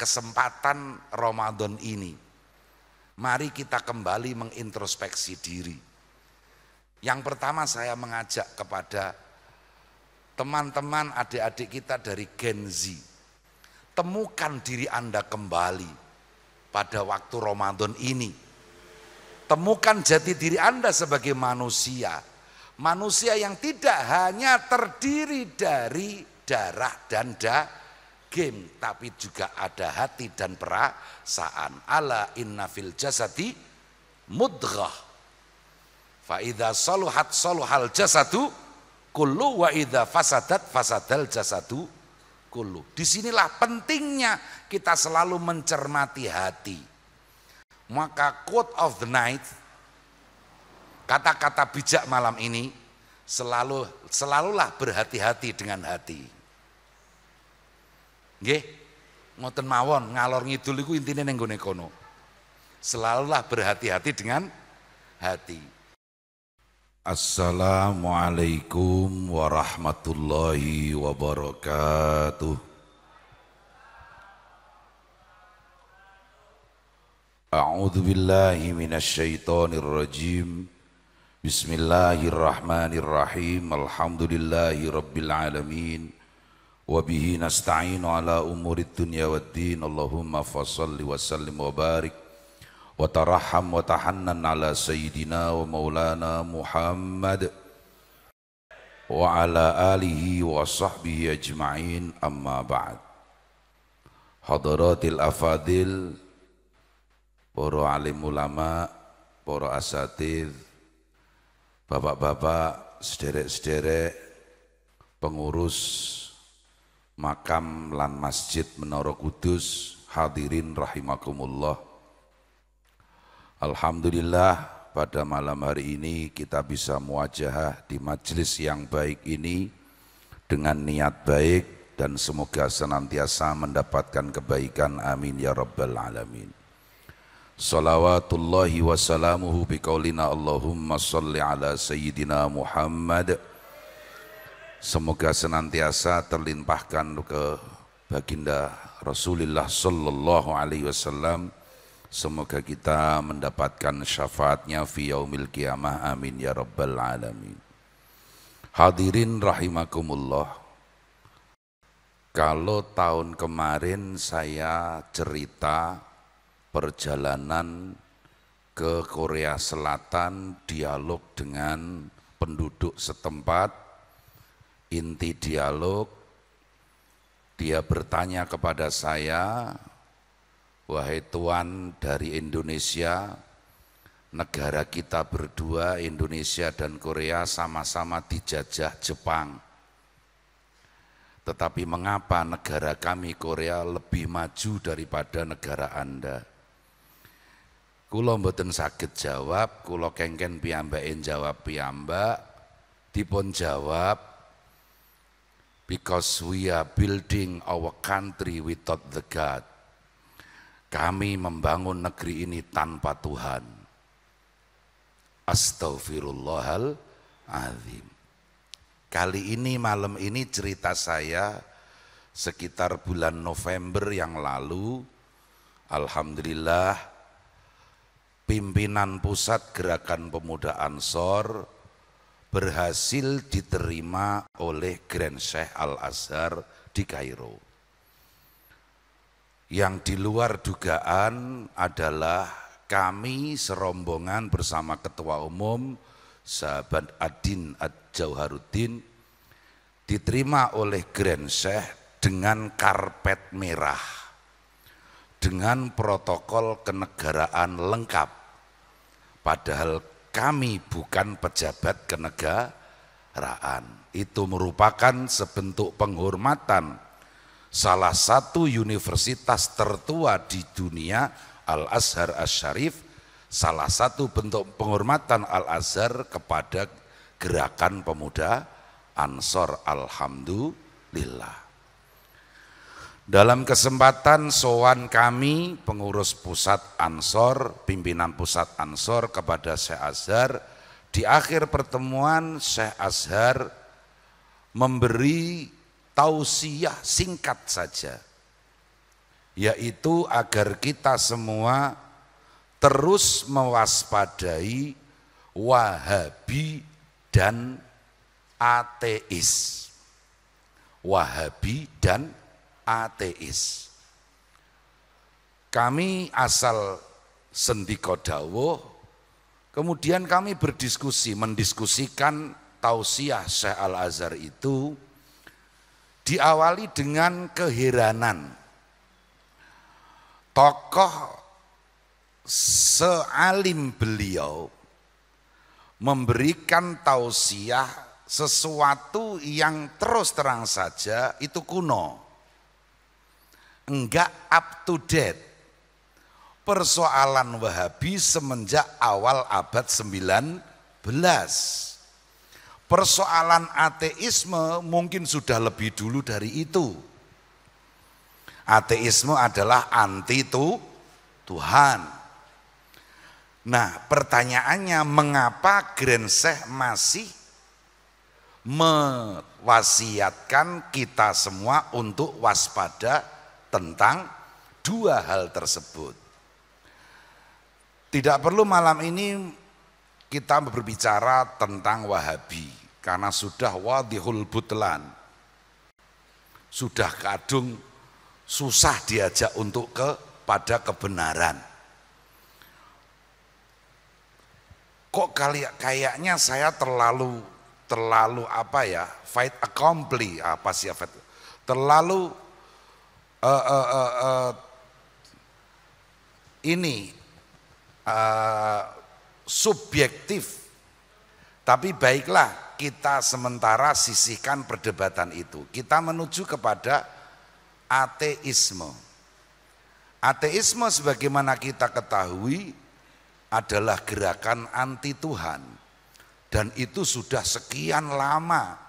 kesempatan Ramadan ini, mari kita kembali mengintrospeksi diri. Yang pertama saya mengajak kepada teman-teman adik-adik kita dari Gen Z, temukan diri Anda kembali pada waktu Ramadan ini. Temukan jati diri Anda sebagai manusia. Manusia yang tidak hanya terdiri dari darah dan daging, tapi juga ada hati dan perasaan. Ala inna fil jasadi mudghah. Fa idza saluhat saluhal jasadu kullu wa idza fasadat fasadal jasadu kullu. Disinilah pentingnya kita selalu mencermati hati. Maka quote of the night, kata-kata bijak malam ini, selalulah berhati-hati dengan hati. Nggih, ngoten mawon, ngalor ngidul iku intine ning nggone kono. Selalulah berhati-hati dengan hati. Assalamualaikum warahmatullahi wabarakatuh. A'udzu billahi minasyaitonir rajim. Bismillahirrahmanirrahim. Alhamdulillahi rabbil alamin. Wa bihi nasta'inu ala umurid dunya waddin. Allahumma fashalli wa sallim wa barik wa tarahham wa tahannan ala sayyidina wa maulana Muhammad wa ala alihi wa sahbihi ajma'in, amma ba'd. Hadaratil afadil, para alim ulama, para asatidz, bapak-bapak, sederek-sederek, pengurus makam lan masjid Menara Kudus, hadirin rahimakumullah. Alhamdulillah pada malam hari ini kita bisa muwajahah di majelis yang baik ini dengan niat baik dan semoga senantiasa mendapatkan kebaikan, amin ya rabbal alamin. Salawatullahi wa salamuhu biqaulina Allahumma salli ala sayyidina Muhammad. Semoga senantiasa terlimpahkan ke baginda Rasulullah sallallahu alaihi wasallam. Semoga kita mendapatkan syafaatnya fi yaumil qiyamah, amin ya rabbal alamin. Hadirin rahimakumullah. Kalau tahun kemarin saya cerita perjalanan ke Korea Selatan, dialog dengan penduduk setempat, inti dialog, dia bertanya kepada saya, wahai Tuan dari Indonesia, negara kita berdua, Indonesia dan Korea, sama-sama dijajah Jepang. Tetapi mengapa negara kami Korea lebih maju daripada negara Anda? Kula mboten saged jawab, kula kengken piyambaken jawab piyambak, dipun jawab, because we are building our country without the God. Kami membangun negeri ini tanpa Tuhan. Astaghfirullahaladzim. Kali ini malam ini cerita saya sekitar bulan November yang lalu, alhamdulillah pimpinan pusat Gerakan Pemuda Ansor berhasil diterima oleh Grand Sheikh Al-Azhar di Kairo. Yang di luar dugaan adalah kami serombongan bersama Ketua Umum Sahabat Adin Ad-Jauharuddin diterima oleh Grand Sheikh dengan karpet merah, dengan protokol kenegaraan lengkap. Padahal kami bukan pejabat kenegaraan. Itu merupakan sebentuk penghormatan salah satu universitas tertua di dunia, Al-Azhar Asy-Syarif, salah satu bentuk penghormatan Al-Azhar kepada Gerakan Pemuda Ansor, alhamdulillah. Dalam kesempatan sowan kami pengurus pusat Ansor, pimpinan pusat Ansor kepada Syekh Azhar, di akhir pertemuan Syekh Azhar memberi tausiah singkat saja. yaitu agar kita semua terus mewaspadai Wahabi dan ateis. Wahabi dan ateis. Kami asal Sendika Dawuh, kemudian kami mendiskusikan tausiah Syekh Al-Azhar itu diawali dengan keheranan. Tokoh sealim beliau memberikan tausiah sesuatu yang terus terang saja itu kuno, enggak up to date. Persoalan Wahabi semenjak awal abad 19. Persoalan ateisme mungkin sudah lebih dulu dari itu. Ateisme adalah anti Tuhan. Nah, pertanyaannya, mengapa Grand Syekh masih mewasiatkan kita semua untuk waspada tentang dua hal tersebut? Tidak perlu malam ini kita berbicara tentang Wahabi, karena sudah wadihul butlan, sudah kadung susah diajak untuk kepada kebenaran. Kok kayaknya saya terlalu fight accompli, terlalu subjektif. Tapi baiklah, kita sementara sisihkan perdebatan itu. Kita menuju kepada ateisme. Ateisme sebagaimana kita ketahui adalah gerakan anti Tuhan, dan itu sudah sekian lama.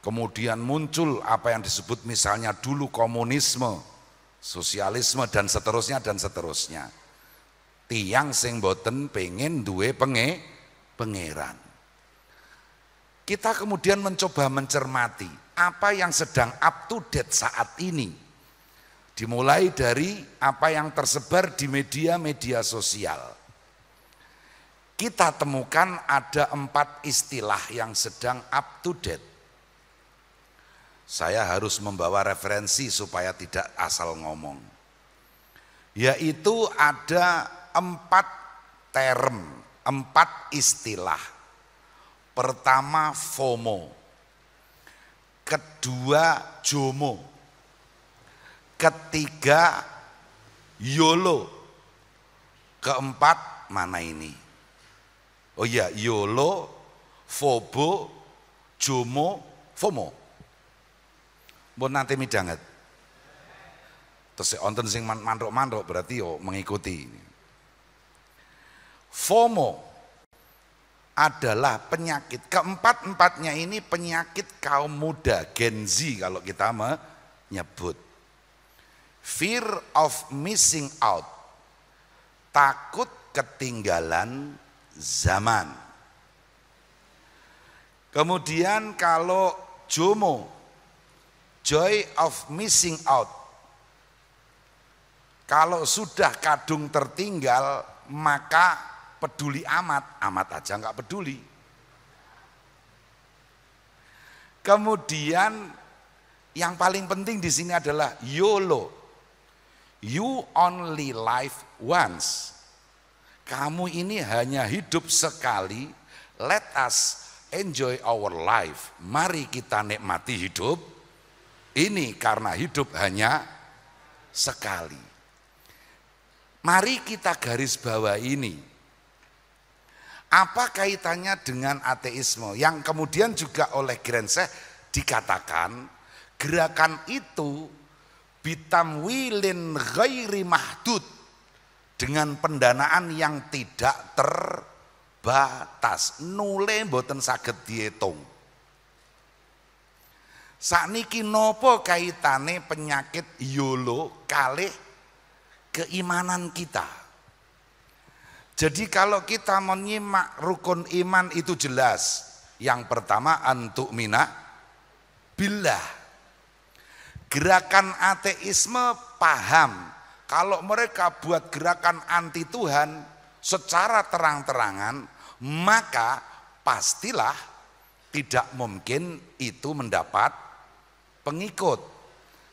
Kemudian muncul apa yang disebut misalnya dulu komunisme, sosialisme, dan seterusnya. Tiang sing boten pengen duwe pangeran. Kita kemudian mencoba mencermati apa yang sedang up to date saat ini. Dimulai dari apa yang tersebar di media-media sosial. Kita temukan ada 4 istilah yang sedang up to date. Saya harus membawa referensi supaya tidak asal ngomong. Yaitu ada 4 term, 4 istilah. Pertama FOMO, kedua JOMO, ketiga YOLO, keempat mana ini? Oh iya, YOLO, FOBO, JOMO, FOMO. Mbon nanti midanget. Terus onten sing mandrok-mandrok berarti yo mengikuti. FOMO adalah penyakit, keempat-empatnya ini penyakit kaum muda, Gen Z kalau kita menyebut. Fear of missing out, takut ketinggalan zaman. Kemudian kalau JOMO, joy of missing out, kalau sudah kadung tertinggal maka peduli amat aja nggak peduli. Kemudian yang paling penting di sini adalah YOLO, you only live once. Kamu ini hanya hidup sekali, let us enjoy our life. Mari kita nikmati hidup ini karena hidup hanya sekali. Mari kita garis bawah ini. Apa kaitannya dengan ateisme yang kemudian juga oleh Grand Syekh dikatakan gerakan itu bitamwilin ghairi mahdud, dengan pendanaan yang tidak terbatas, nule mboten saged diitung. Sakniki nopo kaitane penyakit YOLO kalih keimanan kita? Jadi kalau kita menyimak rukun iman itu jelas. Yang pertama antu'mina billah. Gerakan ateisme paham kalau mereka buat gerakan anti Tuhan secara terang-terangan, maka pastilah tidak mungkin itu mendapat pengikut.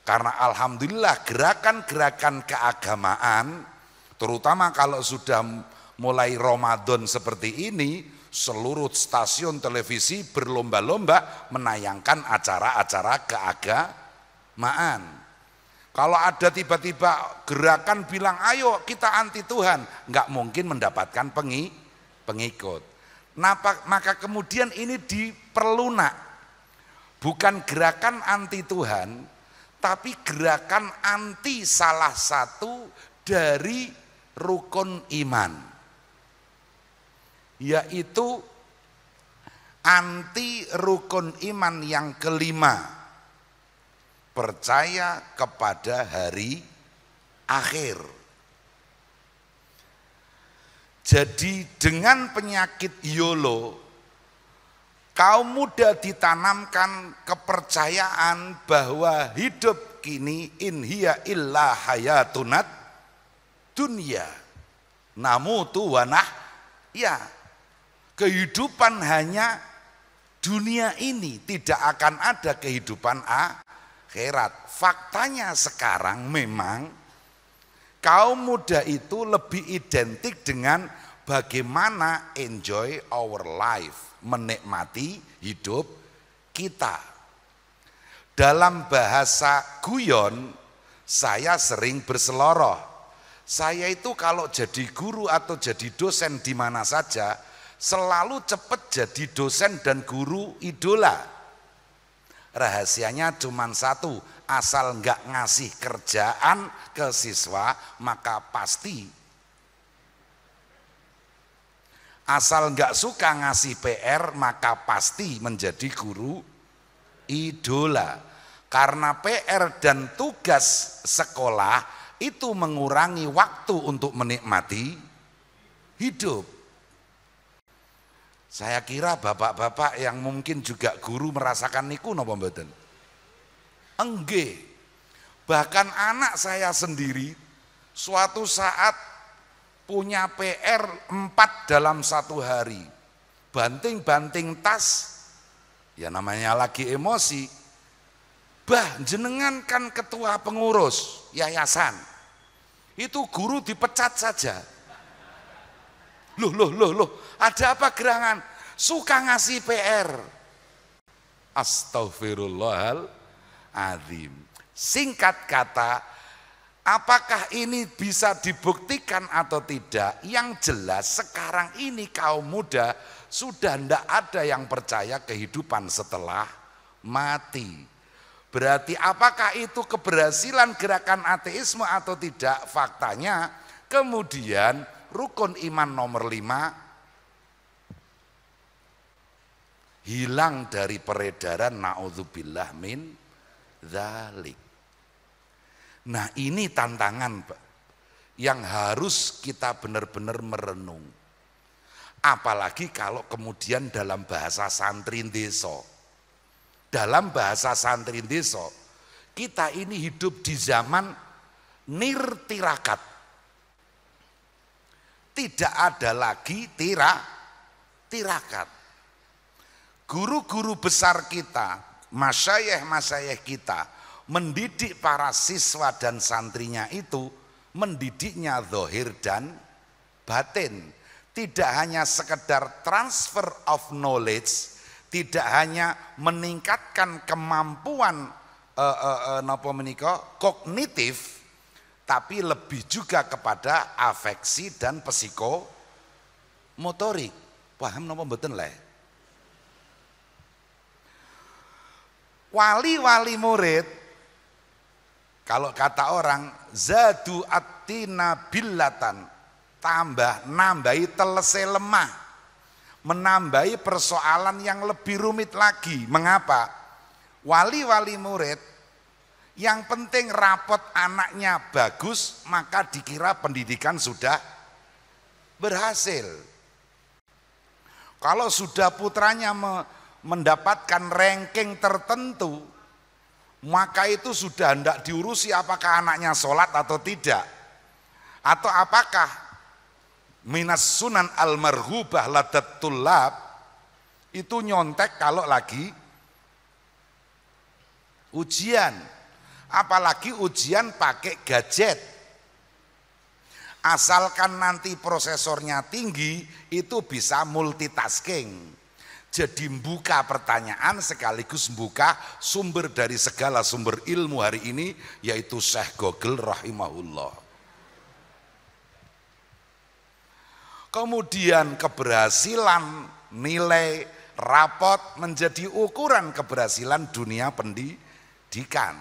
Karena alhamdulillah gerakan-gerakan keagamaan, terutama kalau sudah mulai Ramadan seperti ini, seluruh stasiun televisi berlomba-lomba menayangkan acara-acara keagamaan. Kalau ada tiba-tiba gerakan bilang ayo kita anti Tuhan, nggak mungkin mendapatkan pengikut. Maka kemudian ini diperlunak, bukan gerakan anti Tuhan, tapi gerakan anti salah satu dari rukun iman, yaitu anti rukun iman yang kelima, percaya kepada hari akhir. Jadi dengan penyakit YOLO, kaum muda ditanamkan kepercayaan bahwa hidup kini in hiya illa hayatunat dunya namutu wa nahya. Kehidupan hanya dunia ini, tidak akan ada kehidupan akhirat. Faktanya sekarang memang kaum muda itu lebih identik dengan bagaimana enjoy our life, menikmati hidup kita. Dalam bahasa guyon, saya sering berseloroh. Saya itu kalau jadi guru atau jadi dosen di mana saja, selalu cepat jadi dosen dan guru idola. Rahasianya cuma satu, asal nggak ngasih kerjaan ke siswa maka pasti, asal nggak suka ngasih PR maka pasti menjadi guru idola. Karena PR dan tugas sekolah itu mengurangi waktu untuk menikmati hidup. Saya kira bapak-bapak yang mungkin juga guru merasakan niku napa mboten? Enggak. Bahkan anak saya sendiri suatu saat punya PR 4 dalam satu hari. Banting-banting tas, ya namanya lagi emosi. Bah, jenengan kan ketua pengurus yayasan. Itu guru dipecat saja. Loh, ada apa gerangan? Suka ngasih PR. Astaghfirullahaladzim. Singkat kata, apakah ini bisa dibuktikan atau tidak? Yang jelas sekarang ini kaum muda sudah tidak ada yang percaya kehidupan setelah mati. Berarti apakah itu keberhasilan gerakan ateisme atau tidak? Faktanya kemudian rukun iman nomor 5 hilang dari peredaran, naudzubillah min dzalik. Nah ini tantangan yang harus kita benar-benar merenung. Apalagi kalau kemudian dalam bahasa santri desa. Dalam bahasa santri desa, kita ini hidup di zaman nirtirakat. Tidak ada lagi tirakat. Guru-guru besar kita, masyayikh-masyayikh kita mendidik para siswa dan santrinya itu, mendidiknya zahir dan batin. Tidak hanya sekedar transfer of knowledge, tidak hanya meningkatkan kemampuan kognitif, tapi lebih juga kepada afeksi dan psikomotorik. Paham napa mboten le? Wali-wali murid, kalau kata orang, zadu atina billatan, nambahi telese lemah, menambahi persoalan yang lebih rumit lagi. Mengapa? Wali-wali murid yang penting rapot anaknya bagus, maka dikira pendidikan sudah berhasil. Kalau sudah putranya mendapatkan ranking tertentu, maka itu sudah hendak diurusi apakah anaknya sholat atau tidak, atau apakah minas sunan almarhubah ladatul lab itu nyontek kalau lagi ujian, apalagi ujian pakai gadget. Asalkan nanti prosesornya tinggi, itu bisa multitasking. Jadi membuka pertanyaan sekaligus membuka sumber dari segala sumber ilmu hari ini, yaitu Syekh Google rahimahullah. Kemudian keberhasilan nilai rapot menjadi ukuran keberhasilan dunia pendidikan.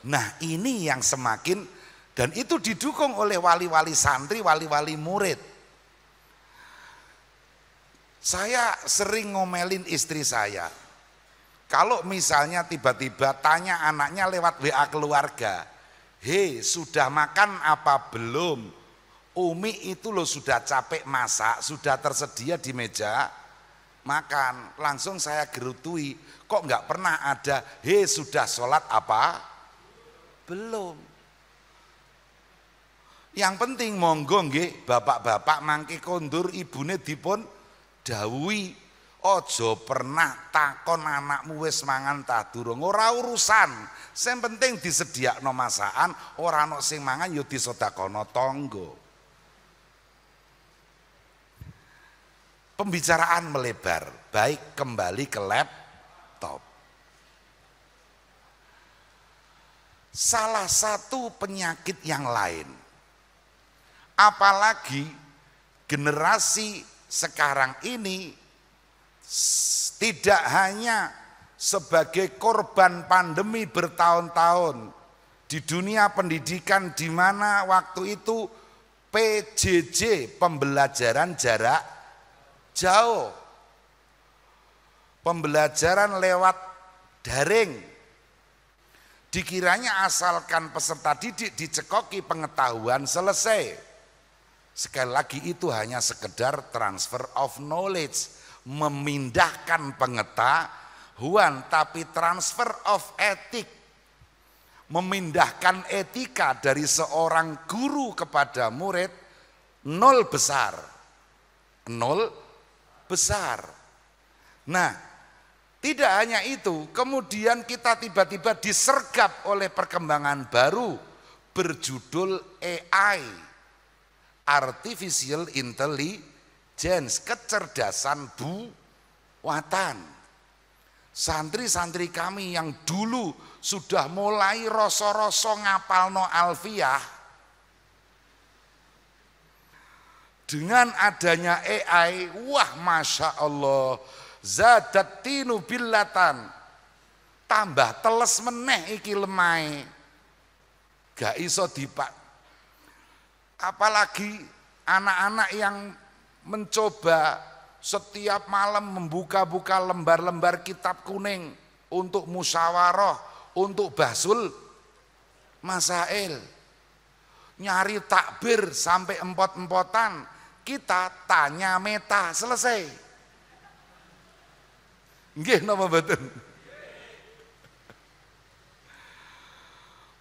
Nah ini yang semakin, dan itu didukung oleh wali-wali santri, wali-wali murid. Saya sering ngomelin istri saya, kalau misalnya tiba-tiba tanya anaknya lewat WA keluarga, "Hei, sudah makan apa belum? Umi itu loh sudah capek masak, sudah tersedia di meja makan." Langsung saya gerutui, kok nggak pernah ada, "Hei, sudah sholat apa belum?" Yang penting monggo nggih bapak-bapak mangke kondur ibune dipun dawuhi, ojo pernah takon anakmu wis mangan ta durung, ora urusan. Sing penting disediakno masakan, ora ana sing mangan ya disedekahno tangga. Pembicaraan melebar, baik kembali ke laptop. Salah satu penyakit yang lain, apalagi generasi sekarang ini tidak hanya sebagai korban pandemi bertahun-tahun di dunia pendidikan, di mana waktu itu PJJ, pembelajaran jarak jauh, pembelajaran lewat daring, dikiranya asalkan peserta didik dicekoki pengetahuan selesai. Sekali lagi itu hanya sekedar transfer of knowledge, memindahkan pengetahuan, tapi transfer of etik, memindahkan etika dari seorang guru kepada murid, nol besar. Nah, tidak hanya itu, kemudian kita tiba-tiba disergap oleh perkembangan baru berjudul AI, Artificial Intelligence, kecerdasan buatan. Santri-santri kami yang dulu sudah mulai rasa-rasa ngapalno alfiyah, dengan adanya AI, wah masya Allah, zadat tinu billatan, tambah teles meneh iki lemai, gak iso dipak. Apalagi anak-anak yang mencoba setiap malam membuka-buka lembar-lembar kitab kuning untuk musyawarah, untuk bahsul masail, nyari takbir sampai empot-empotan, kita tanya meta selesai. Nggih napa mboten?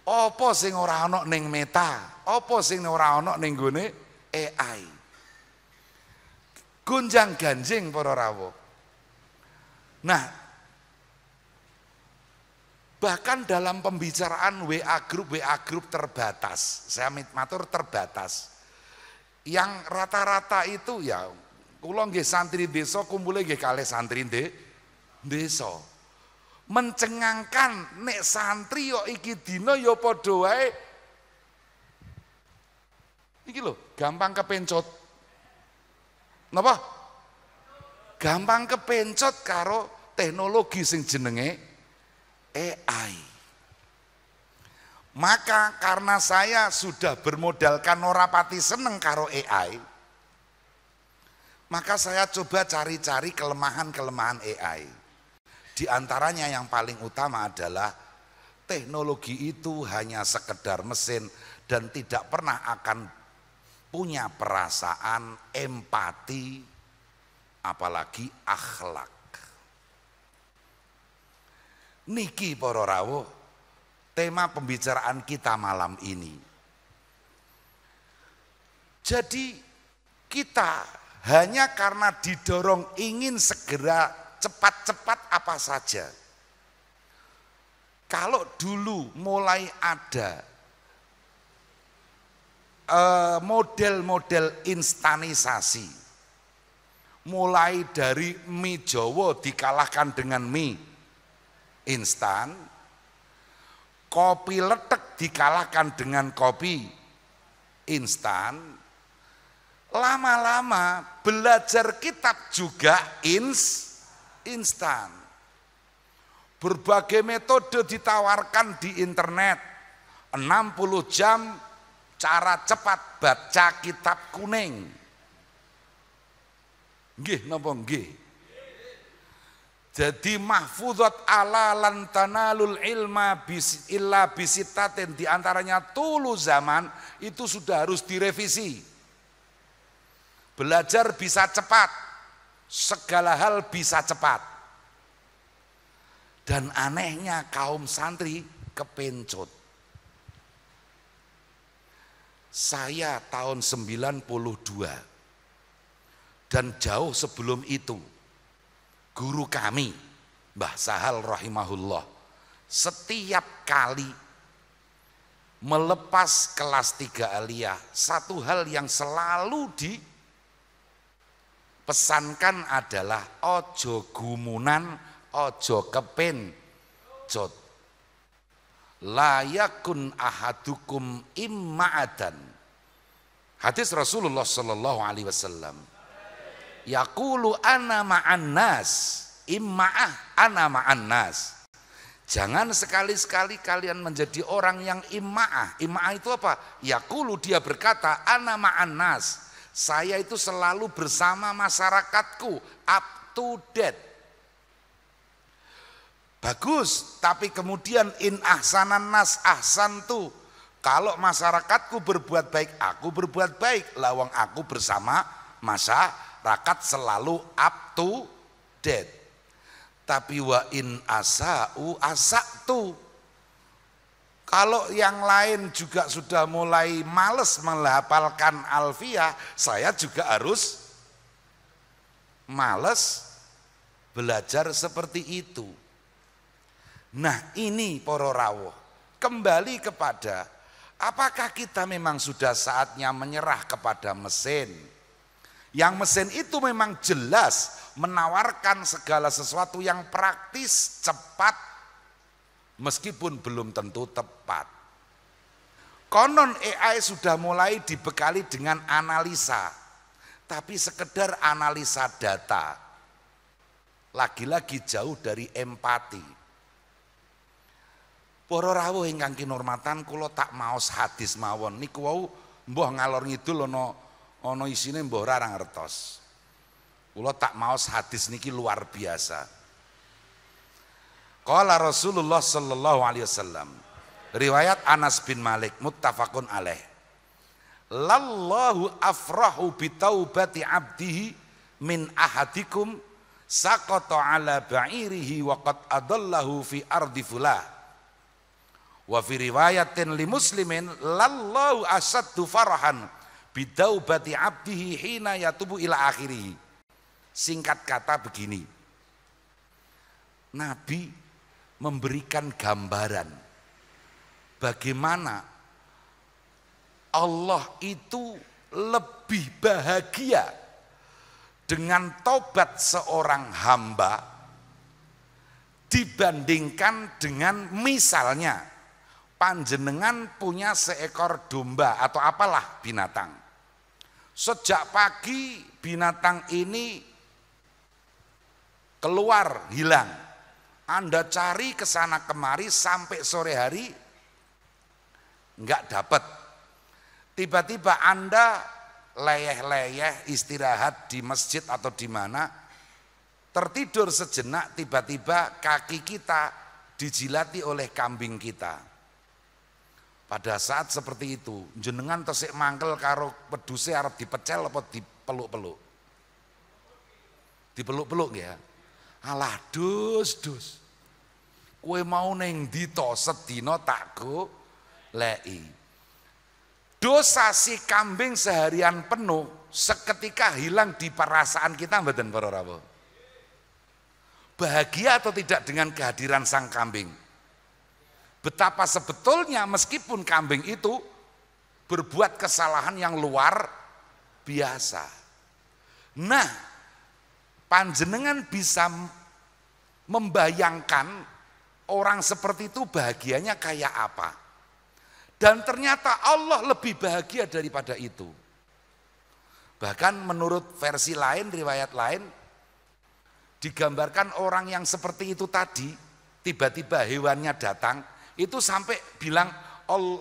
Apa sing ora ana ning meta? Apa sing ora ana ning gone AI? Gonjang ganjing para rawuh. Nah, bahkan dalam pembicaraan WA grup terbatas, saya matur terbatas, yang rata-rata itu ya kula nggih santri desa kumpule nggih kalih santri desa. Mencengangkan nek santri yo iki dina yo padha wae iki lho, gampang kepencot. Napa? Gampang kepencot karo teknologi sing jenenge AI. Maka karena saya sudah bermodalkan ora pati seneng karo AI, maka saya coba cari-cari kelemahan-kelemahan AI. Di antaranya yang paling utama adalah teknologi itu hanya sekedar mesin dan tidak pernah akan punya perasaan, empati, apalagi akhlak. Niki para rawuh tema pembicaraan kita malam ini. Jadi kita hanya karena didorong ingin segera cepat-cepat apa saja. Kalau dulu mulai ada model-model instanisasi, mulai dari mie Jawa dikalahkan dengan mie instan, kopi letek dikalahkan dengan kopi instan, lama-lama belajar kitab juga instan. Berbagai metode ditawarkan di internet, 60 jam cara cepat baca kitab kuning. Nggih napa nggih? Jadi mahfuzat ala lan tanalul ilma illa bisitatin, diantaranya tulu zaman itu sudah harus direvisi. Belajar bisa cepat, segala hal bisa cepat. Dan anehnya kaum santri kepencut. Saya tahun 92 dan jauh sebelum itu guru kami Mbah Sahal rahimahullah setiap kali melepas kelas 3 aliyah, satu hal yang selalu dipesankan adalah ojo gumunan, ojo kepencut, la yakun ahadukum imma'adan. Hadis Rasulullah sallallahu alaihi wasallam, yaqulu ana ma'an nas, imma'ah ana ma'an nas. Jangan sekali-sekali kalian menjadi orang yang imma'ah. Imma'ah itu apa? Yaqulu, dia berkata, ana ma'an nas, saya itu selalu bersama masyarakatku, up to date. Bagus, tapi kemudian in ahsanan nas ahsantu. Kalau masyarakatku berbuat baik, aku berbuat baik. Lawang aku bersama masyarakat selalu up to date. Tapi wa in asa'u asa'tu. Kalau yang lain juga sudah mulai males menghafalkan alfiyah, saya juga harus males belajar seperti itu. Nah ini para rawuh, kembali kepada apakah kita memang sudah saatnya menyerah kepada mesin. Yang mesin itu memang jelas menawarkan segala sesuatu yang praktis, cepat, meskipun belum tentu tepat. Konon AI sudah mulai dibekali dengan analisa, tapi sekedar analisa data. Lagi-lagi jauh dari empati. Para rawuh ingkang kinurmatan, kula tak maos hadis mawon niku wau mbah ngalor ngidul ana isine mbah ora ngertos. Kula tak maos hadis niki luar biasa. Qala Rasulullah sallallahu alaihi wasallam, riwayat Anas bin Malik muttafaqun alaih. Lallahu afrahu bitaubati abdihi min ahadikum saqata ala ba'irihi wa qad adallahu fi ardi fulah. Wa fi riwayatin li muslimin lallahu asaddu farahan bidaubati abdihi hina yatubu ila akhirih. Singkat kata begini, Nabi memberikan gambaran bagaimana Allah itu lebih bahagia dengan tobat seorang hamba dibandingkan dengan misalnya panjenengan punya seekor domba atau apalah binatang. Sejak pagi binatang ini keluar hilang. Anda cari ke sana kemari sampai sore hari enggak dapat. Tiba-tiba Anda leyeh-leyeh istirahat di masjid atau di mana, tertidur sejenak, tiba-tiba kaki kita dijilati oleh kambing kita. Pada saat seperti itu, jenengan tesik mangkel karo peduse arep dipecel apa dipeluk-peluk? Dipeluk-peluk ya. Alah dus. Kowe mau ning ndi to sedina tak goleki. Dosa si kambing seharian penuh seketika hilang di perasaan kita mboten para rawuh. Bahagia atau tidak dengan kehadiran sang kambing? Betapa sebetulnya meskipun kambing itu berbuat kesalahan yang luar biasa. Nah, panjenengan bisa membayangkan orang seperti itu bahagianya kayak apa? Dan ternyata Allah lebih bahagia daripada itu. Bahkan menurut versi lain, riwayat lain, digambarkan orang yang seperti itu tadi, tiba-tiba hewannya datang, itu sampai bilang,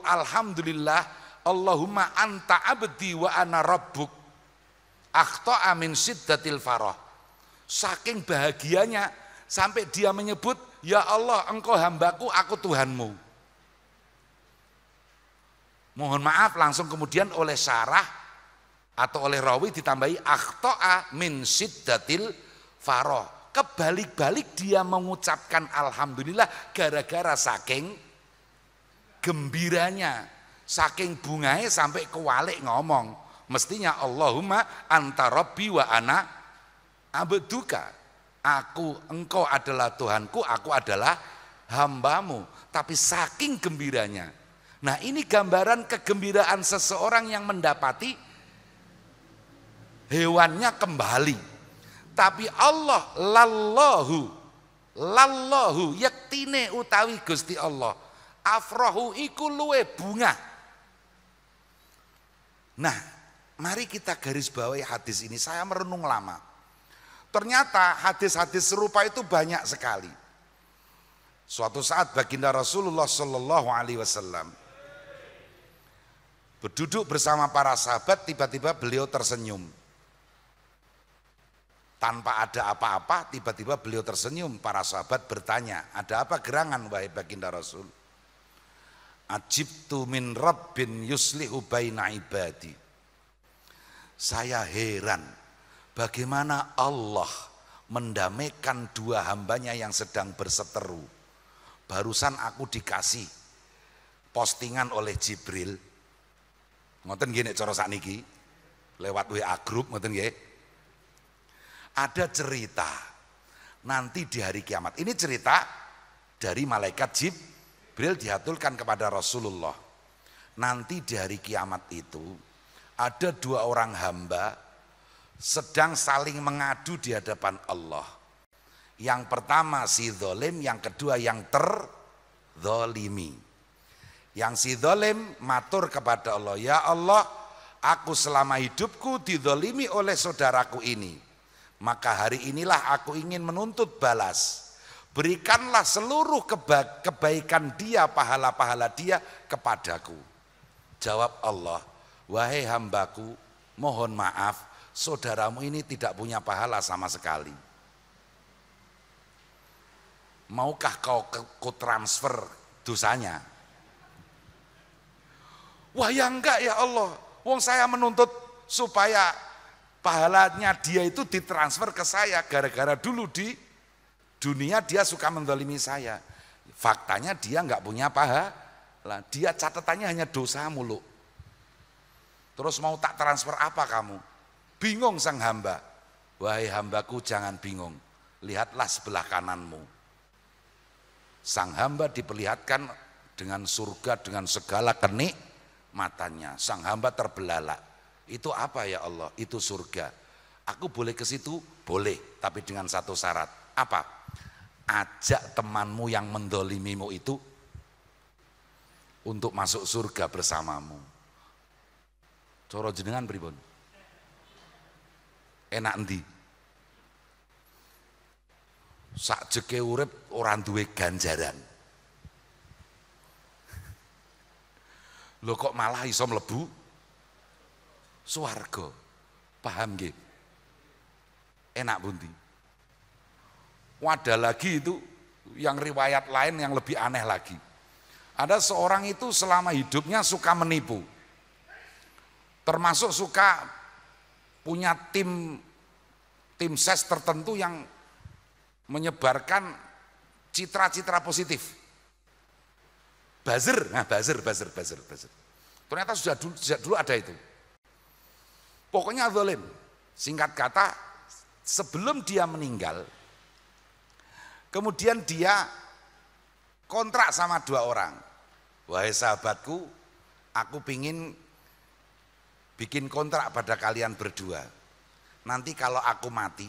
alhamdulillah, Allahumma anta abdi wa ana rabbuk, akhta'a min syiddatil farah. Saking bahagianya, sampai dia menyebut, ya Allah engkau hambaku, aku Tuhanmu. Mohon maaf langsung kemudian oleh syarah atau oleh rawi ditambahi akhta'a min syiddatil farah. Kebalik-balik dia mengucapkan alhamdulillah gara-gara saking gembiranya, saking bunganya sampai kewalik ngomong. Mestinya Allahumma anta rabbi wa ana abduka. Engkau adalah Tuhanku, aku adalah hambamu. Tapi saking gembiranya. Nah, ini gambaran kegembiraan seseorang yang mendapati hewannya kembali. Tapi Allah lallahu yaktine utawi Gusti Allah afrahu iku luwe bunga. Nah, mari kita garis bawahi hadis ini. Saya merenung lama. Ternyata hadis-hadis serupa itu banyak sekali. Suatu saat baginda Rasulullah Shallallahu Alaihi Wasallam berduduk bersama para sahabat, tiba-tiba beliau tersenyum. Tanpa ada apa-apa, tiba-tiba beliau tersenyum. Para sahabat bertanya, ada apa gerangan wahai baginda Rasul? Ajibtu min rabbin yuslihu baina ibadi. Saya heran bagaimana Allah mendamaikan dua hambanya yang sedang berseteru. Barusan aku dikasih postingan oleh Jibril. Ngoten nggih nek cara sakniki lewat WA group ngoten nggih. Ada cerita nanti di hari kiamat. Ini cerita dari malaikat Jibril dihatulkan kepada Rasulullah. Nanti di hari kiamat itu ada dua orang hamba sedang saling mengadu di hadapan Allah. Yang pertama si zalim, yang kedua yang terzalimi. Yang si zalim matur kepada Allah, ya Allah, aku selama hidupku dizalimi oleh saudaraku ini. Maka hari inilah aku ingin menuntut balas. Berikanlah seluruh kebaikan dia, pahala-pahala dia kepadaku. Jawab Allah, wahai hambaku, mohon maaf, saudaramu ini tidak punya pahala sama sekali. Maukah kau transfer dosanya? Wah ya enggak ya Allah, wong saya menuntut supaya pahalanya dia itu ditransfer ke saya, gara-gara dulu di dunia dia suka menzalimi saya. Faktanya dia enggak punya pahala, dia catatannya hanya dosa mulu. Terus mau tak transfer apa kamu? Bingung sang hamba. Wahai hambaku jangan bingung, lihatlah sebelah kananmu. Sang hamba diperlihatkan dengan surga dengan segala kenikmatannya. Sang hamba terbelalak. Itu apa ya Allah? Itu surga. Aku boleh ke situ? Boleh, tapi dengan satu syarat. Apa? Ajak temanmu yang mendolimimu itu untuk masuk surga bersamamu. Coro jenengan pripun? Enak endi? Sak jeke urip ora duwe ganjaran. Lho kok malah iso mlebu swarga? Paham nggih? Enak pundi? Ada lagi itu yang riwayat lain yang lebih aneh lagi. Ada seorang itu selama hidupnya suka menipu. Termasuk suka punya tim ses tertentu yang menyebarkan citra-citra positif. Buzzer, nah buzzer. Ternyata sejak dulu ada itu. Pokoknya zalim. Singkat kata, sebelum dia meninggal, kemudian dia kontrak sama 2 orang. Wahai sahabatku, aku pingin bikin kontrak pada kalian berdua. Nanti kalau aku mati,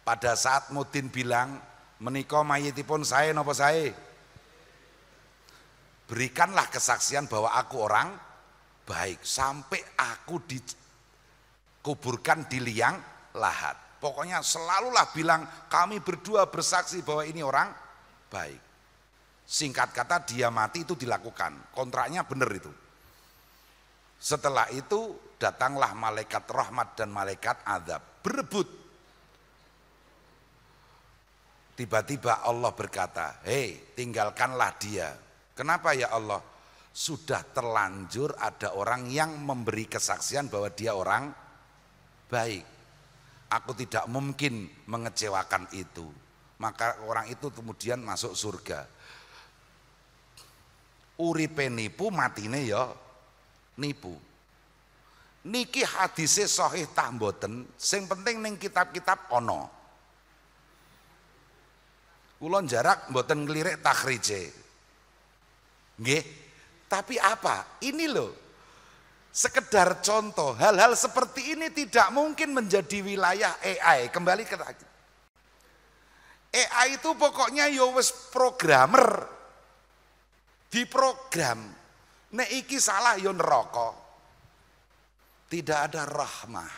pada saat Mudin bilang, menika mayitipun saya napa saya, berikanlah kesaksian bahwa aku orang baik sampai aku dikuburkan di liang lahat. Pokoknya selalulah bilang kami berdua bersaksi bahwa ini orang baik. Singkat kata dia mati itu dilakukan, kontraknya benar itu. Setelah itu datanglah malaikat rahmat dan malaikat azab berebut. Tiba-tiba Allah berkata, hei tinggalkanlah dia. Kenapa ya Allah? Sudah terlanjur ada orang yang memberi kesaksian bahwa dia orang baik. Aku tidak mungkin mengecewakan itu. Maka orang itu kemudian masuk surga. Uripe nipu, matine ya nipu. Niki hadise sahih tah mboten, sing penting ning kitab-kitab ana. Kula jarak mboten ngelirik takhrije. Nggih, tapi apa? Ini loh, sekedar contoh, hal-hal seperti ini tidak mungkin menjadi wilayah AI. Kembali ke tadi. AI itu pokoknya yo wis programmer, diprogram. Nek iki salah yo neraka. Tidak ada rahmah,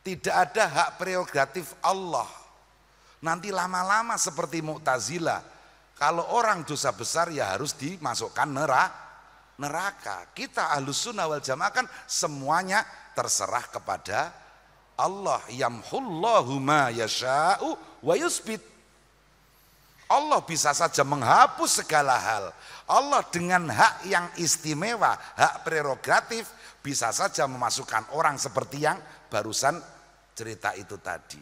tidak ada hak prerogatif Allah. Nanti lama-lama seperti Mu'tazilah, kalau orang dosa besar ya harus dimasukkan neraka. Kita Ahlus Sunnah wal Jamaah kan semuanya terserah kepada Allah. Yamhullahu ma yasha'u wa yusbit. Allah bisa saja menghapus segala hal. Allah dengan hak yang istimewa, hak prerogatif, bisa saja memasukkan orang seperti yang barusan cerita itu tadi.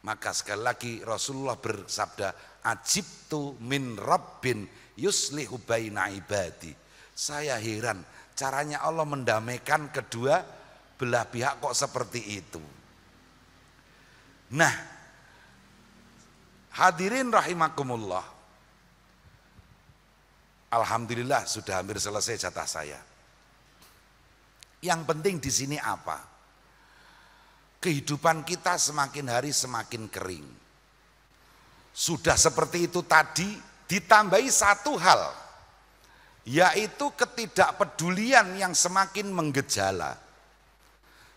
Maka sekali lagi Rasulullah bersabda, ajibtu min rabbin yuslihu baina ibadi. Saya heran caranya Allah mendamaikan kedua belah pihak kok seperti itu. Nah, hadirin rahimakumullah, alhamdulillah sudah hampir selesai jatah saya. Yang penting di sini apa? Kehidupan kita semakin hari semakin kering. Sudah seperti itu tadi, ditambahi satu hal, yaitu ketidakpedulian yang semakin menggejala.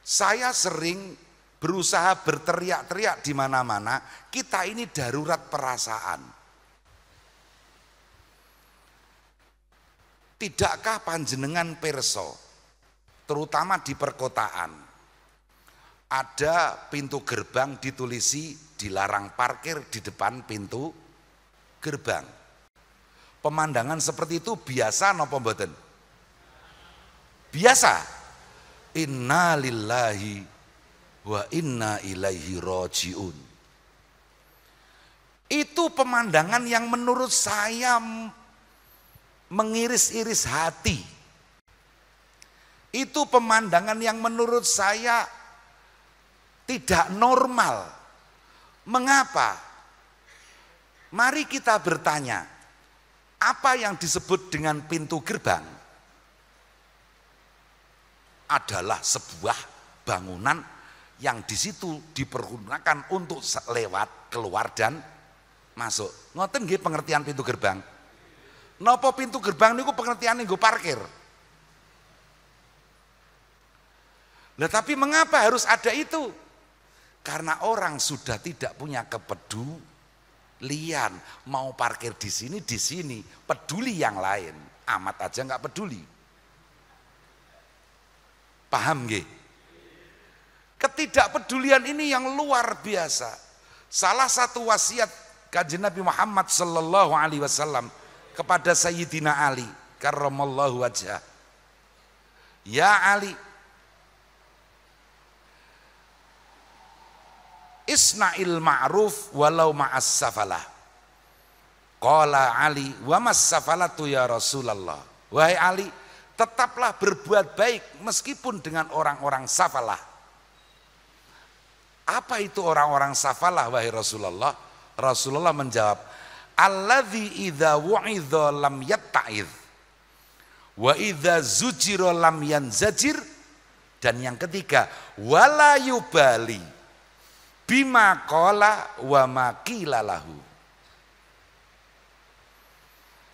Saya sering berusaha berteriak-teriak di mana-mana, kita ini darurat perasaan. Tidakkah panjenengan perso, terutama di perkotaan, ada pintu gerbang ditulisi dilarang parkir di depan pintu gerbang. Pemandangan seperti itu biasa napa mboten? Biasa. Inna lillahi wa inna ilaihi rajiun. Itu pemandangan yang menurut saya mengiris-iris hati. Itu pemandangan yang menurut saya tidak normal. Mengapa? Mari kita bertanya, apa yang disebut dengan pintu gerbang? Adalah sebuah bangunan yang di situ dipergunakan untuk lewat, keluar dan masuk. Ngoten nggih pengertian pintu gerbang? Napa pintu gerbang niku pengertiane nggo parkir? Lah tapi mengapa harus ada itu? Karena orang sudah tidak punya kepedulian, mau parkir di sini, peduli yang lain, amat aja nggak peduli. Paham nggih? Ketidakpedulian ini yang luar biasa. Salah satu wasiat Kanjeng Nabi Muhammad sallallahu alaihi wasallam kepada Sayyidina Ali karramallahu wajhah. Ya Ali, isna'il ma'ruf walau ma'as safalah. Qala Ali wa mas-safalatu ya Rasulullah. Wahai Ali, tetaplah berbuat baik meskipun dengan orang-orang safalah. Apa itu orang-orang safalah wahai Rasulullah? Rasulullah menjawab, alladzi idza wu'idha lam yatta'idh wa idza zujira lam yanzajir. Dan yang ketiga, wala yubali bima qala wa ma qila lahu.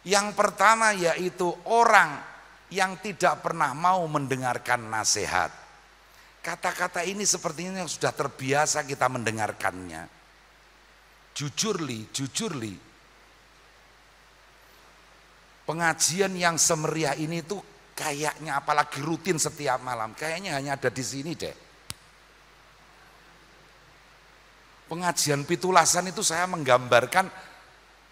Yang pertama yaitu orang yang tidak pernah mau mendengarkan nasihat. Kata-kata ini sepertinya sudah terbiasa kita mendengarkannya. Jujur li. Pengajian yang semeriah ini tuh kayaknya apalagi rutin setiap malam, kayaknya hanya ada di sini deh. Pengajian pitulasan itu saya menggambarkan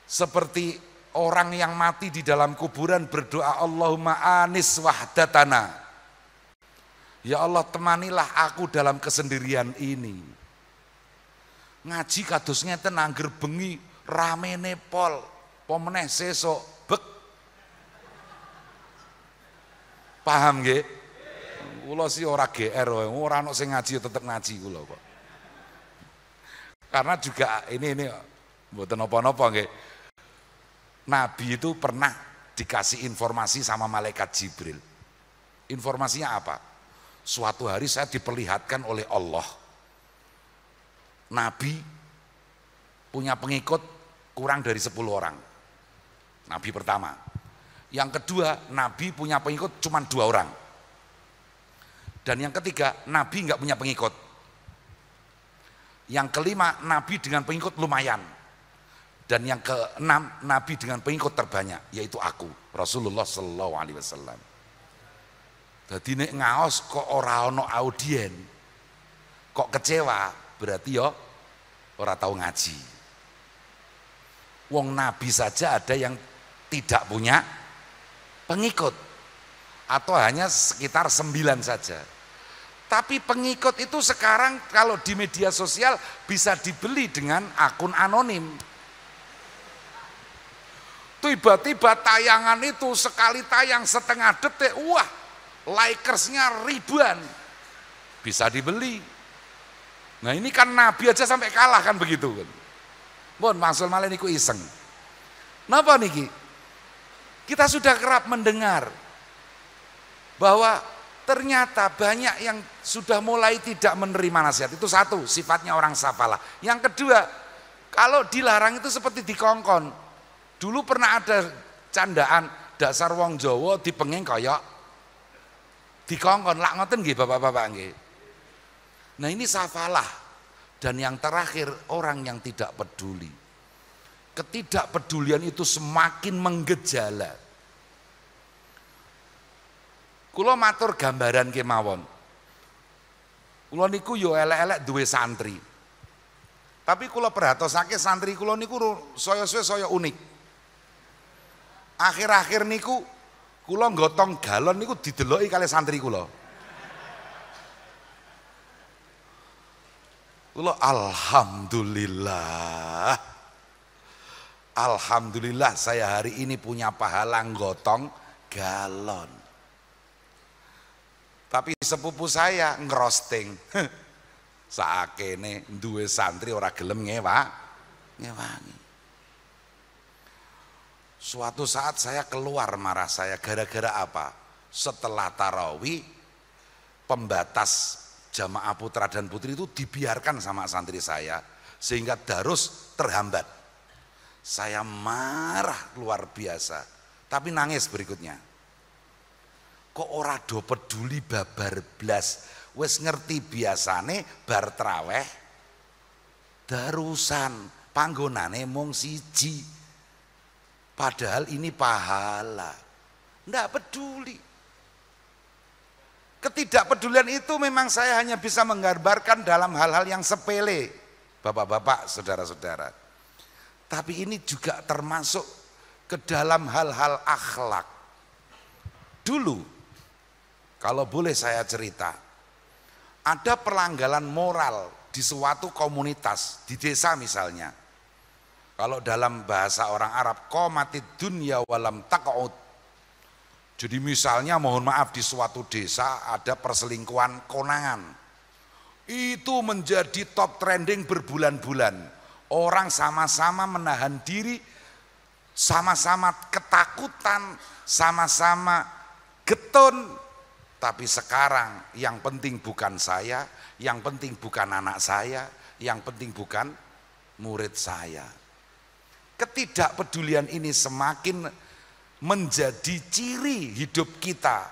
seperti orang yang mati di dalam kuburan berdoa, Allahumma anis wahdatana. Ya Allah, temanilah aku dalam kesendirian ini. Ngaji kados ngeten angger bengi ramene pol, pemeneh sesuk bek. Paham nggih? Kula sih ora GR wae, ora ono sing ngaji tetep ngaji kula kok. Karena juga ini mboten napa-napa nggih. Nabi itu pernah dikasih informasi sama malaikat Jibril. Informasinya apa? Suatu hari saya diperlihatkan oleh Allah. Nabi punya pengikut kurang dari 10 orang. Nabi pertama. Yang kedua, Nabi punya pengikut cuma 2 orang. Dan yang ketiga, Nabi enggak punya pengikut. Yang kelima, Nabi dengan pengikut lumayan. Dan yang keenam, Nabi dengan pengikut terbanyak, yaitu aku, Rasulullah Sallallahu Alaihi Wasallam. Jadi nek ngaos kok ora ono audien, kok kecewa, berarti yo ora tahu ngaji. Wong Nabi saja ada yang tidak punya pengikut, atau hanya sekitar 9 saja. Tapi pengikut itu sekarang kalau di media sosial bisa dibeli dengan akun anonim. Tiba-tiba tayangan itu sekali tayang setengah detik, wah likersnya ribuan, bisa dibeli. Nah ini kan Nabi aja sampai kalah kan begitu kan. Bon maksud malah niku iseng. Napa niki? Kita sudah kerap mendengar bahwa ternyata banyak yang sudah mulai tidak menerima nasihat. Itu satu, sifatnya orang safalah. Yang kedua, kalau dilarang itu seperti dikongkon. Dulu pernah ada candaan dasar wong Jawa dipenging kaya dikongkon, lak ngoten nggih Bapak-bapak nggih. Nah ini safalah. Dan yang terakhir, orang yang tidak peduli. Ketidakpedulian itu semakin menggejala. Kula matur gambaran kemawon. Kula niku yo elek-elek duwe santri. Tapi kula perhatosake santri kula niku saya unik. Akhir-akhir niku kula nggotong galon niku dideloki kali santri kula. Kula alhamdulillah. Alhamdulillah saya hari ini punya pahala nggotong galon. Tapi sepupu saya ngerosting. Sakene duwe santri ora gelem ngewangi. Suatu saat saya keluar marah saya gara-gara apa? Setelah tarawih pembatas jamaah putra dan putri itu dibiarkan sama santri saya sehingga darus terhambat. Saya marah luar biasa, tapi nangis berikutnya. Kok ora do peduli babar blas, wis ngerti biasane bar traweh darusan panggonane mung siji. Padahal ini pahala. Nggak peduli. Ketidakpedulian itu memang saya hanya bisa menggambarkan dalam hal-hal yang sepele, bapak-bapak, saudara-saudara. Tapi ini juga termasuk ke dalam hal-hal akhlak. Dulu, kalau boleh saya cerita, ada pelanggaran moral di suatu komunitas, di desa misalnya. Kalau dalam bahasa orang Arab, qamatid dunya walam taq'ud. Jadi misalnya mohon maaf di suatu desa ada perselingkuhan konangan. Itu menjadi top trending berbulan-bulan. Orang sama-sama menahan diri, sama-sama ketakutan, sama-sama getun. Tapi sekarang yang penting bukan saya, yang penting bukan anak saya, yang penting bukan murid saya. Ketidakpedulian ini semakin menjadi ciri hidup kita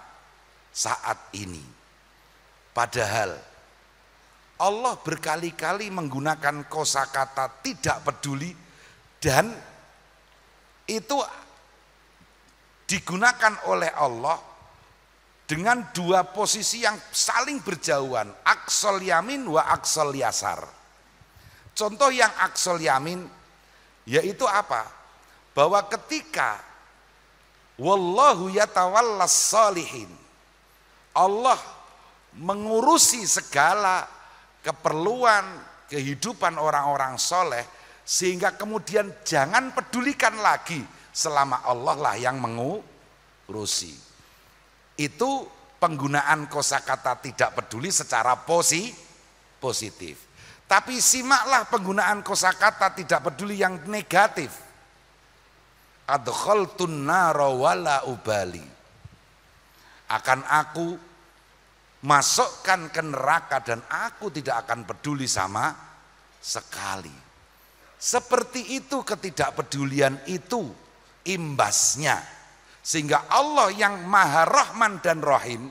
saat ini. Padahal Allah berkali-kali menggunakan kosakata tidak peduli, dan itu digunakan oleh Allah dengan dua posisi yang saling berjauhan, aqsal yamin wa aqsal yasar. Contoh yang aqsal yamin yaitu apa? Bahwa ketika wallahu yatawallas shalihin, Allah mengurusi segala keperluan kehidupan orang-orang soleh, sehingga kemudian jangan pedulikan lagi selama Allah lah yang mengurusi. Itu penggunaan kosakata tidak peduli secara positif. Tapi simaklah penggunaan kosakata tidak peduli yang negatif. Adkhaltun nara wala ubali. Akan aku masukkan ke neraka dan aku tidak akan peduli sama sekali. Seperti itu ketidakpedulian itu imbasnya. Sehingga Allah yang Maha Rahman dan Rahim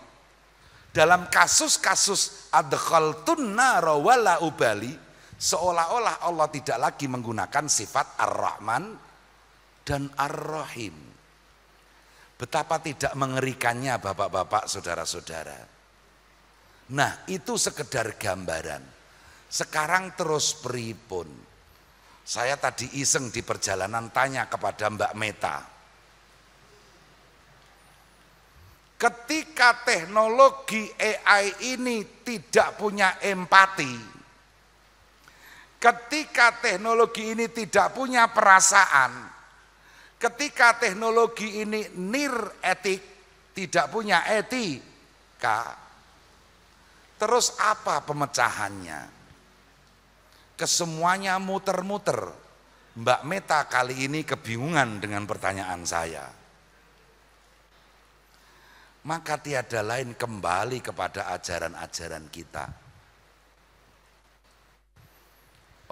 dalam kasus-kasus adkhaltun nara wala ubali, seolah-olah Allah tidak lagi menggunakan sifat Ar-Rahman dan Ar-Rahim. Betapa tidak mengerikannya bapak-bapak, saudara-saudara. Nah, itu sekedar gambaran. Sekarang terus pripun? Saya tadi iseng di perjalanan tanya kepada Mbak Meta. Ketika teknologi AI ini tidak punya empati, ketika teknologi ini tidak punya perasaan, ketika teknologi ini etik, tidak punya etika, terus apa pemecahannya? Kesemuanya muter-muter. Mbak Meta kali ini kebingungan dengan pertanyaan saya. Maka tiada lain kembali kepada ajaran-ajaran kita.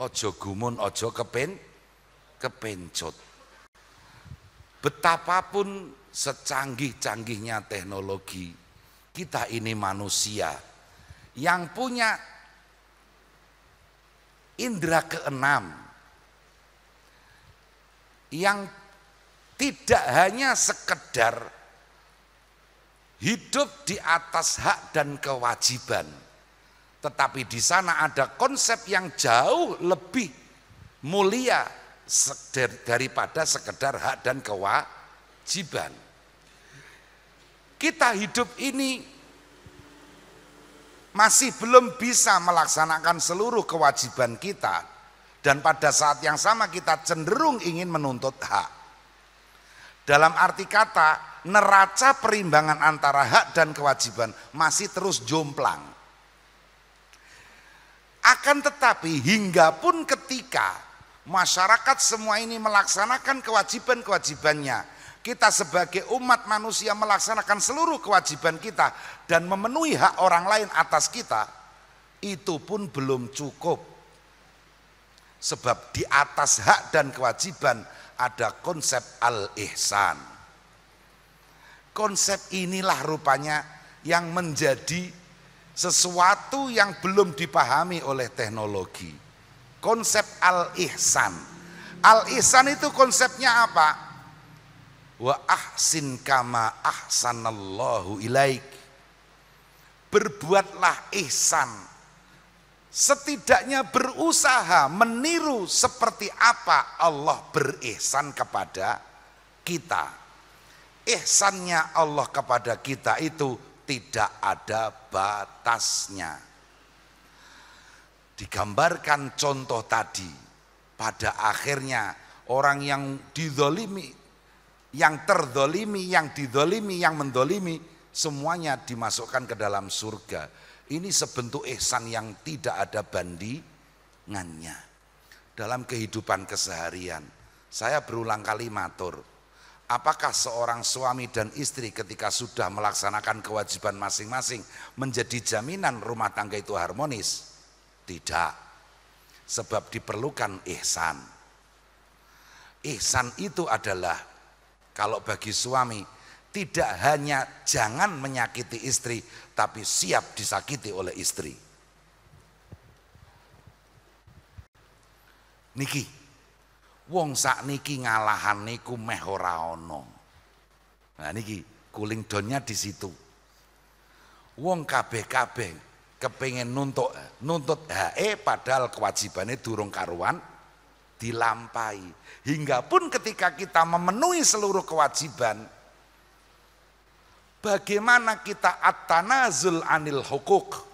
Ojo gumun, ojo kepencut. Betapapun secanggih-canggihnya teknologi, kita ini manusia yang punya indera keenam, yang tidak hanya sekedar hidup di atas hak dan kewajiban, tetapi di sana ada konsep yang jauh lebih mulia daripada sekedar hak dan kewajiban. Kita hidup ini masih belum bisa melaksanakan seluruh kewajiban kita, dan pada saat yang sama kita cenderung ingin menuntut hak. Dalam arti kata, neraca perimbangan antara hak dan kewajiban masih terus jomplang. Akan tetapi hingga pun ketika masyarakat semua ini melaksanakan kewajiban-kewajibannya, kita sebagai umat manusia melaksanakan seluruh kewajiban kita dan memenuhi hak orang lain atas kita, itu pun belum cukup. Sebab di atas hak dan kewajiban ada konsep al-ihsan. Konsep inilah rupanya yang menjadi sesuatu yang belum dipahami oleh teknologi. Konsep al-ihsan. Al-ihsan itu konsepnya apa? Wa ahsin kama ahsanallahu ilaik. Berbuatlah ihsan. Setidaknya berusaha meniru seperti apa Allah berihsan kepada kita. Ihsannya Allah kepada kita itu tidak ada batasnya. Digambarkan contoh tadi, pada akhirnya orang yang didolimi, yang terdolimi, yang didolimi, yang mendolimi, semuanya dimasukkan ke dalam surga. Ini sebentuk ihsan yang tidak ada bandingannya. Dalam kehidupan keseharian, saya berulang kali matur, apakah seorang suami dan istri ketika sudah melaksanakan kewajiban masing-masing menjadi jaminan rumah tangga itu harmonis? Tidak, sebab diperlukan ihsan. Ihsan itu adalah, kalau bagi suami, tidak hanya jangan menyakiti istri, tapi siap disakiti oleh istri. Niki, wong sak niki ngalahan niku meh ora ono. Nah niki cooling downnya di situ. Wong kabeh-kabeh kepengen nuntut HE padahal kewajibannya durung karuan dilampahi. Hingga pun ketika kita memenuhi seluruh kewajiban, bagaimana kita at-tanazul anil hukuk,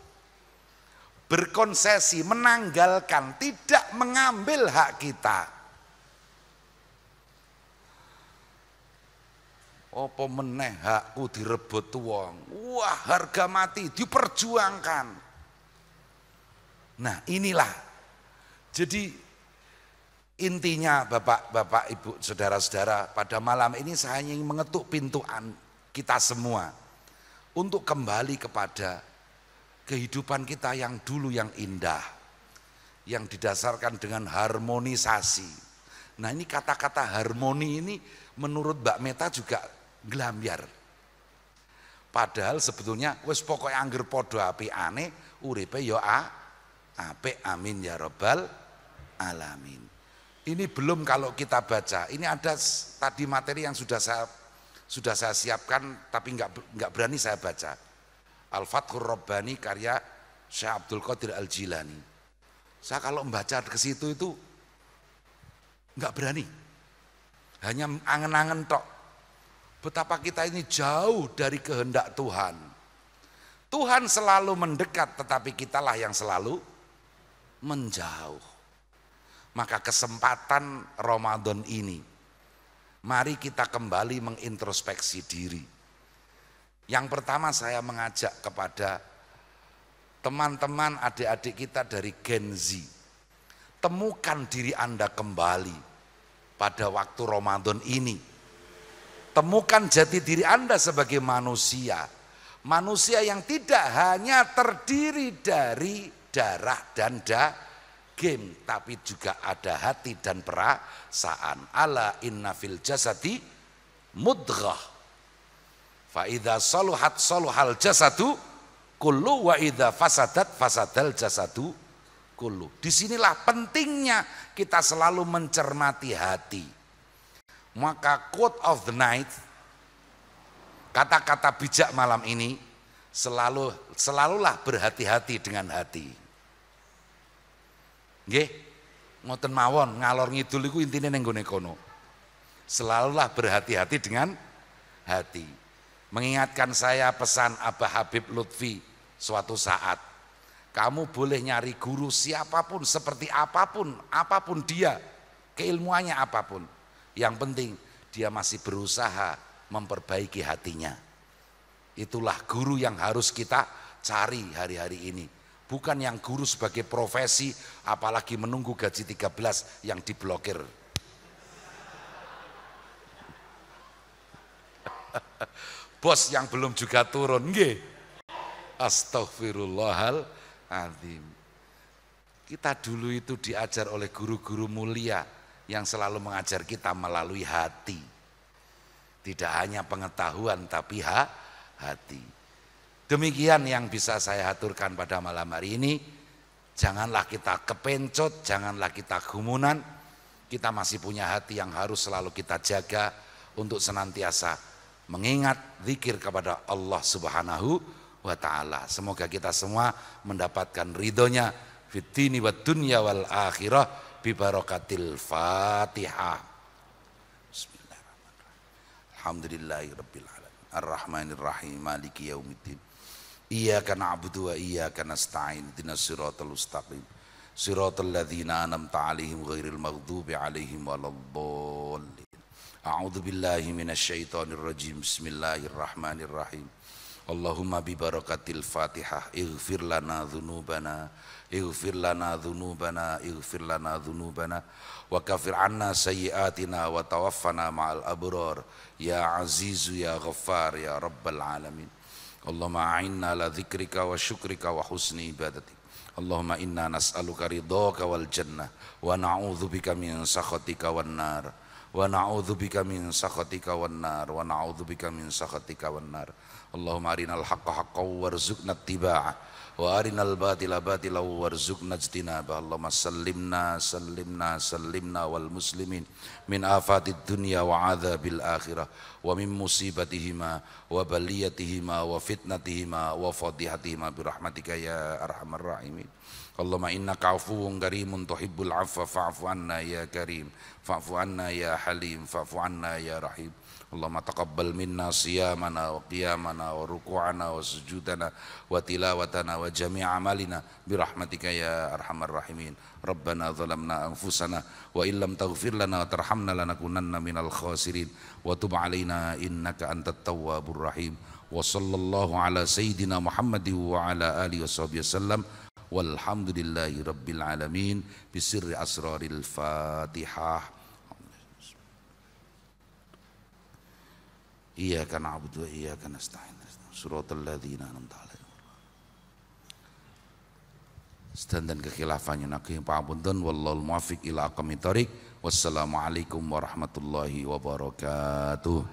berkonsesi, menanggalkan, tidak mengambil hak kita. Apa meneh hakku direbut wong, wah harga mati diperjuangkan. Nah inilah, jadi intinya bapak-bapak, ibu, saudara-saudara, pada malam ini saya ingin mengetuk pintu kita semua untuk kembali kepada kehidupan kita yang dulu yang indah, yang didasarkan dengan harmonisasi. Nah ini kata-kata harmoni ini menurut Mbak Meta juga nglambyar. Padahal sebetulnya wis pokoknya angger podo apikane uripe ya apik, amin ya rabbal alamin. Ini belum kalau kita baca, ini ada tadi materi yang sudah saya siapkan tapi nggak berani saya baca. Al-Fathur Rabbani karya Syekh Abdul Qadir Al-Jilani. Saya kalau membaca ke situ itu nggak berani, hanya angen-angen tok. Betapa kita ini jauh dari kehendak Tuhan. Tuhan selalu mendekat, tetapi kitalah yang selalu menjauh. Maka kesempatan Ramadan ini, mari kita kembali mengintrospeksi diri. Yang pertama saya mengajak kepada teman-teman adik-adik kita dari Gen Z, temukan diri Anda kembali pada waktu Ramadan ini. Temukan jati diri Anda sebagai manusia. Manusia yang tidak hanya terdiri dari darah dan daging, tapi juga ada hati dan perasaan. Ala inna fil jasadi mudghah. Fa idza saluhat saluhal jasadu kullu wa idza fasadat fasadal jasadu kullu. Disinilah pentingnya kita selalu mencermati hati. Maka quote of the night, kata-kata bijak malam ini, selalulah berhati-hati dengan hati. Nggih, ngoten mawon, ngalor ngidul iku intine ning nggone kono. Selalulah berhati-hati dengan hati. Mengingatkan saya pesan Abah Habib Lutfi suatu saat, kamu boleh nyari guru siapapun, seperti apapun dia, keilmuannya apapun. Yang penting dia masih berusaha memperbaiki hatinya. Itulah guru yang harus kita cari hari-hari ini. Bukan yang guru sebagai profesi, apalagi menunggu gaji 13 yang diblokir. Bos yang belum juga turun, nggih. Astaghfirullahaladzim. Kita dulu itu diajar oleh guru-guru mulia yang selalu mengajar kita melalui hati. Tidak hanya pengetahuan tapi hati. Demikian yang bisa saya aturkan pada malam hari ini. Janganlah kita kepencut, janganlah kita gumunan. Kita masih punya hati yang harus selalu kita jaga untuk senantiasa mengingat zikir kepada Allah Subhanahu wa ta'ala. Semoga kita semua mendapatkan ridhonya fid dini wad dunya wal akhirah bi barakatil Fatihah. Bismillahirrahmanirrahim. Alhamdulillahirabbil alamin. Arrahmanir rahim. Maliki yaumiddin. Iyyaka na'budu wa iyyaka nasta'in. Ihdinas siratal mustaqim. siratal ladzina an'amta 'alaihim ghairil maghdubi 'alaihim waladdallin. A'udzu billahi minasyaitonir rajim. Bismillahirrahmanirrahim. Allahumma bi barakatil Fatihah ighfir lana dzunubana ighfir lana dzunubana ighfir lana dzunubana wa kafir 'anna sayyi'atina wa tawaffana ma'al abrar ya azizu ya ghaffar ya rabbal alamin. Allahumma a'inna ala dzikrika wa syukrika wa husni ibadatik. Allahumma inna nas'aluka ridhaka wal jannah wa na'udzubika min sakhatika wan nar wa na'udzubika min sakhatika wan nar wa na'udzubika min sakhatika wan nar. Allahumma arinal haqqa haqqan warzuqna ittiba'ah wa arinal batila batilan warzuqna ijtinabah. Allahumma sallimna wal muslimin min afatid dunya wa adzabil akhirah wa min musibatihima wa baliyatihima wa fitnatihima wa fadihatihima birahmatika ya arhamar rahimin. Allahumma innaka afuwun karimun tuhibbul afwa fa'fu anna ya karim fa'fu anna ya halim fa'fu anna ya rahim. Allahumma taqabbal minna siyamana wa qiyamana wa ruku'ana wa sujudana wa tilawatana wa jami'a amalina birahmatika ya arhamar rahimin. Rabbana zalamna anfusana wa illam taghfir lana wa tarhamna lanakunanna minal khasirin wa tub alaina innaka antat tawwabur rahim. Wa sallallahu ala sayyidina Muhammadin wa ala alihi washabihi wasallam walhamdulillahi rabbil alamin bisirri asraril Fatihah. Iyyaka na'budu wa iyyaka nasta'in. Suratal ladzina an'amta 'alaihim. Sedanten kekhilafan nyunaken pangapunten wallahul muwaffiq ila aqwamit thoriq. Wassalamualaikum warahmatullahi wabarakatuh.